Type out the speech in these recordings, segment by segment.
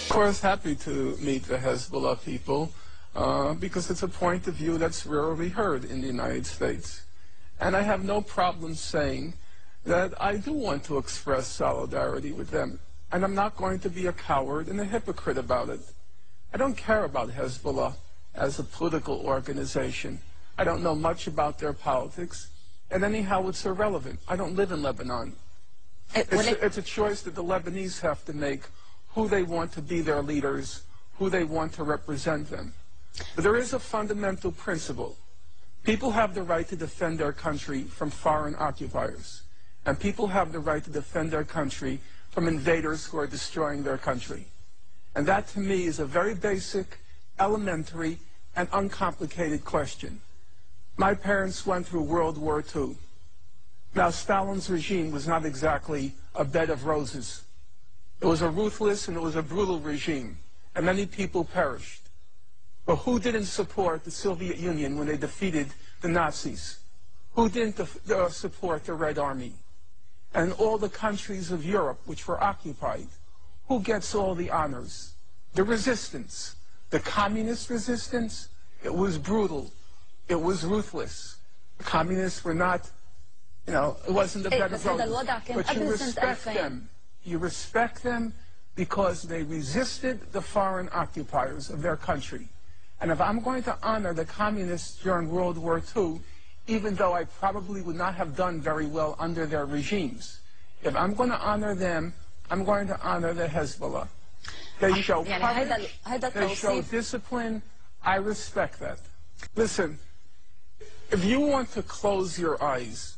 Of course, happy to meet the Hezbollah people because it's a point of view that's rarely heard in the United States. And I have no problem saying that I do want to express solidarity with them. And I'm not going to be a coward and a hypocrite about it. I don't care about Hezbollah as a political organization. I don't know much about their politics. And anyhow, it's irrelevant. I don't live in Lebanon. It's a choice that the Lebanese have to make, who they want to be their leaders, who they want to represent them. But there is a fundamental principle. People have the right to defend their country from foreign occupiers. And people have the right to defend their country from invaders who are destroying their country. And that, to me, is a very basic, elementary, and uncomplicated question. My parents went through World War II. Now, Stalin's regime was not exactly a bed of roses. It was a ruthless and it was a brutal regime, and many people perished. But who didn't support the Soviet Union when they defeated the Nazis? Who didn't support the Red Army? And all the countries of Europe which were occupied, who gets all the honors? The resistance. The communist resistance, it was brutal. It was ruthless. The communists were not, it wasn't the bed of roses. But you respect them. You respect them because they resisted the foreign occupiers of their country. And if I'm going to honor the communists during World War II, even though I probably would not have done very well under their regimes, if I'm going to honor them, I'm going to honor the Hezbollah. They show courage, they show discipline. I respect that. Listen, if you want to close your eyes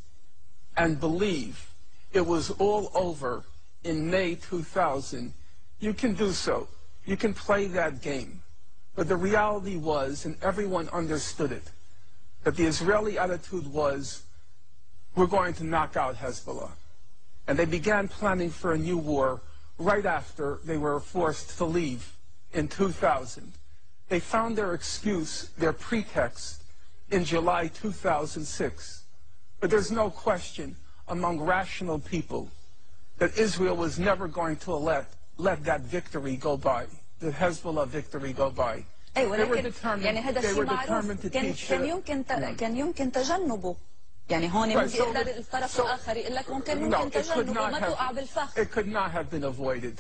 and believe it was all over in May 2000, you can do so. You can play that game. But the reality was, and everyone understood it, that the Israeli attitude was, we're going to knock out Hezbollah. And they began planning for a new war right after they were forced to leave in 2000. They found their excuse, their pretext, in July 2006. But there's no question among rational people that Israel was never going to let that victory go by, the Hezbollah victory go by. They were determined to teach كان يمكن تجنبه. يعني هون ممكن يقدر الطرف الآخر يقول لك ممكن تجنبه وما توقع بالفخ. It could not have been avoided.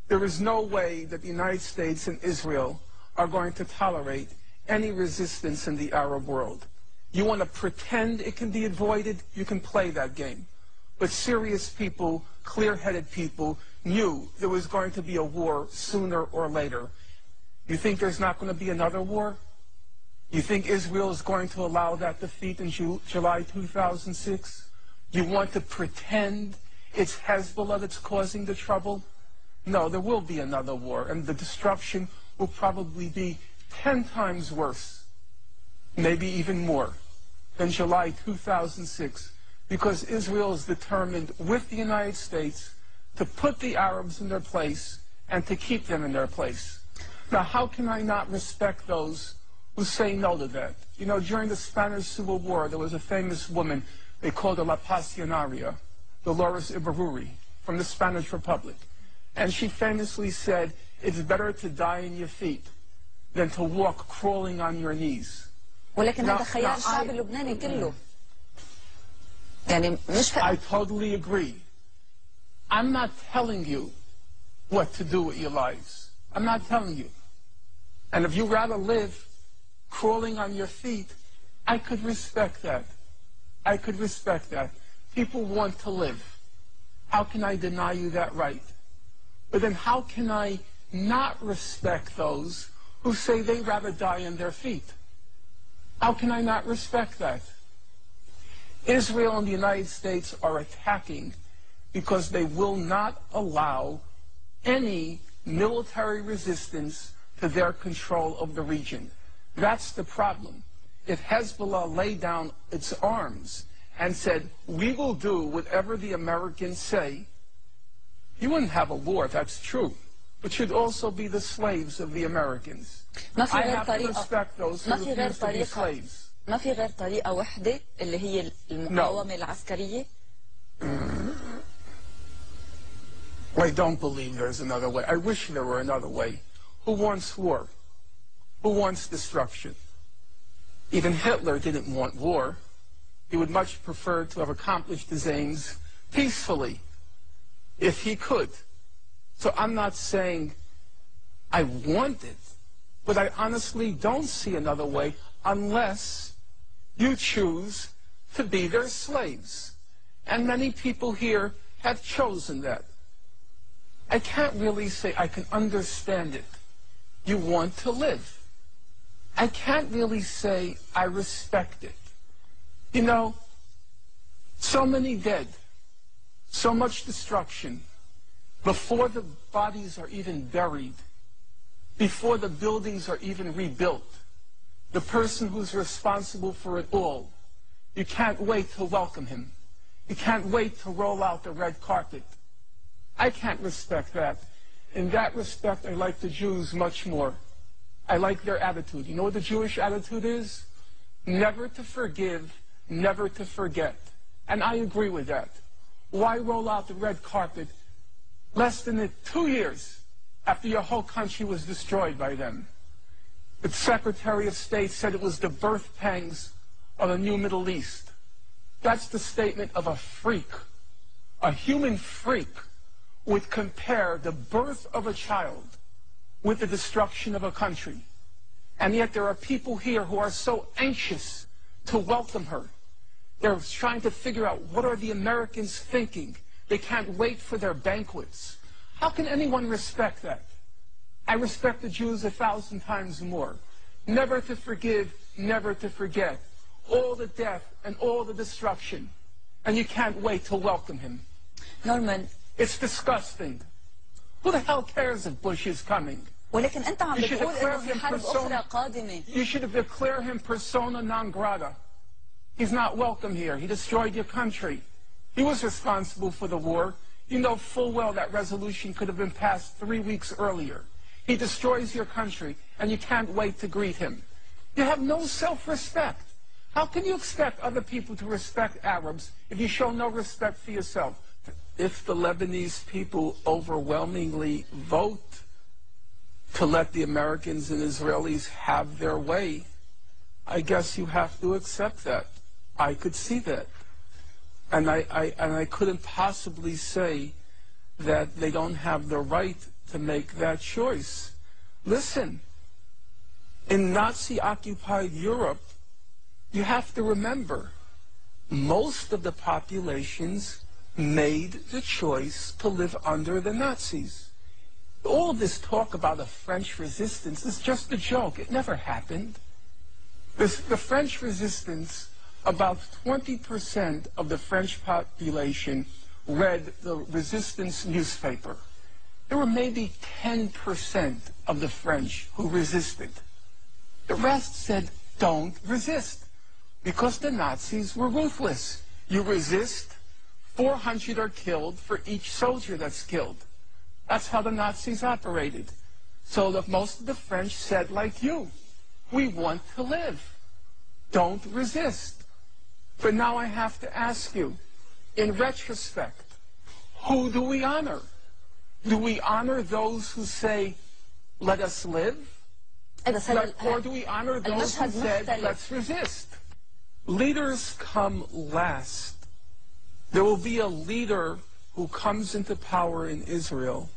There is no way that the United States and Israel are going to tolerate any resistance in the Arab world. You want to pretend it can be avoided, you can play that game. But serious people, clear-headed people, knew there was going to be a war sooner or later. You think there's not going to be another war? You think Israel is going to allow that defeat in July 2006? You want to pretend it's Hezbollah that's causing the trouble? No, there will be another war, and the destruction will probably be 10 times worse, maybe even more, than July 2006, because Israel is determined with the United States to put the Arabs in their place and to keep them in their place. Now, how can I not respect those who say no to that? You know, during the Spanish Civil War, there was a famous woman, they called her La Pasionaria, Dolores Ibarruri, from the Spanish Republic. And she famously said, it's better to die in your feet than to walk crawling on your knees. ولكن هذا خيار الشعب اللبناني كله. يعني مش I totally agree. I'm not telling you what to do with your lives. I'm not telling you. And if you'd rather live crawling on your feet, I could respect that. I could respect that. People want to live. How can I deny you that right? But then how can I not respect those who say they'd rather die on their feet? How can I not respect that? Israel and the United States are attacking because they will not allow any military resistance to their control of the region. That's the problem. If Hezbollah laid down its arms and said, we will do whatever the Americans say, you wouldn't have a war, that's true. But you'd also be the slaves of the Americans. I have to respect those who refuse to be slaves. ما في غير طريقة واحدة اللي هي المقاومة العسكرية. I don't believe there's another way. I wish there were another way. Who wants war? Who wants destruction? Even Hitler didn't want war. He would much prefer to have accomplished his aims peacefully, if he could. So I'm not saying I want it, but I honestly don't see another way unless you choose to be their slaves. And many people here have chosen that. I can't really say I can understand it. You want to live. I can't really say I respect it. You know, so many dead, so much destruction, before the bodies are even buried, before the buildings are even rebuilt, the person who's responsible for it all, you can't wait to welcome him. You can't wait to roll out the red carpet. I can't respect that. In that respect, I like the Jews much more. I like their attitude. You know what the Jewish attitude is? Never to forgive, never to forget. And I agree with that. Why roll out the red carpet less than 2 years after your whole country was destroyed by them? The Secretary of State said it was the birth pangs of a new Middle East. That's the statement of a freak. A human freak would compare the birth of a child with the destruction of a country. And yet there are people here who are so anxious to welcome her. They're trying to figure out, what are the Americans thinking? They can't wait for their banquets. How can anyone respect that? I respect the Jews 1,000 times more. Never to forgive, never to forget. All the death and all the destruction. And you can't wait to welcome him. Norman. It's disgusting. Who the hell cares if Bush is coming? ولكن أنت عم بتقول إنه في حرب أخرى قادمة. You should have declared him persona non grata. He's not welcome here. He destroyed your country. He was responsible for the war. You know full well that resolution could have been passed 3 weeks earlier. He destroys your country, and you can't wait to greet him. You have no self-respect. How can you expect other people to respect Arabs if you show no respect for yourself? If the Lebanese people overwhelmingly vote to let the Americans and Israelis have their way, I guess you have to accept that. I could see that. And I couldn't possibly say that they don't have the right to make that choice. Listen, in Nazi-occupied Europe, you have to remember, most of the populations made the choice to live under the Nazis. All this talk about a French resistance is just a joke. It never happened. The French resistance, about 20% of the French population read the resistance newspaper. There were maybe 10% of the French who resisted. The rest said, don't resist, because the Nazis were ruthless. You resist, 400 are killed for each soldier that's killed. That's how the Nazis operated. So most of the French said, like you, we want to live. Don't resist. But now I have to ask you, in retrospect, who do we honor? Do we honor those who say, let us live? Or do we honor those who said, let's resist? Leaders come last. There will be a leader who comes into power in Israel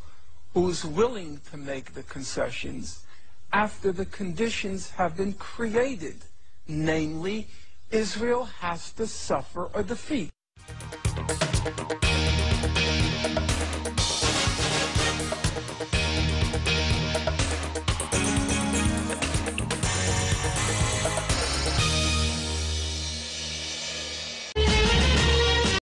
who's willing to make the concessions after the conditions have been created. Namely, Israel has to suffer a defeat.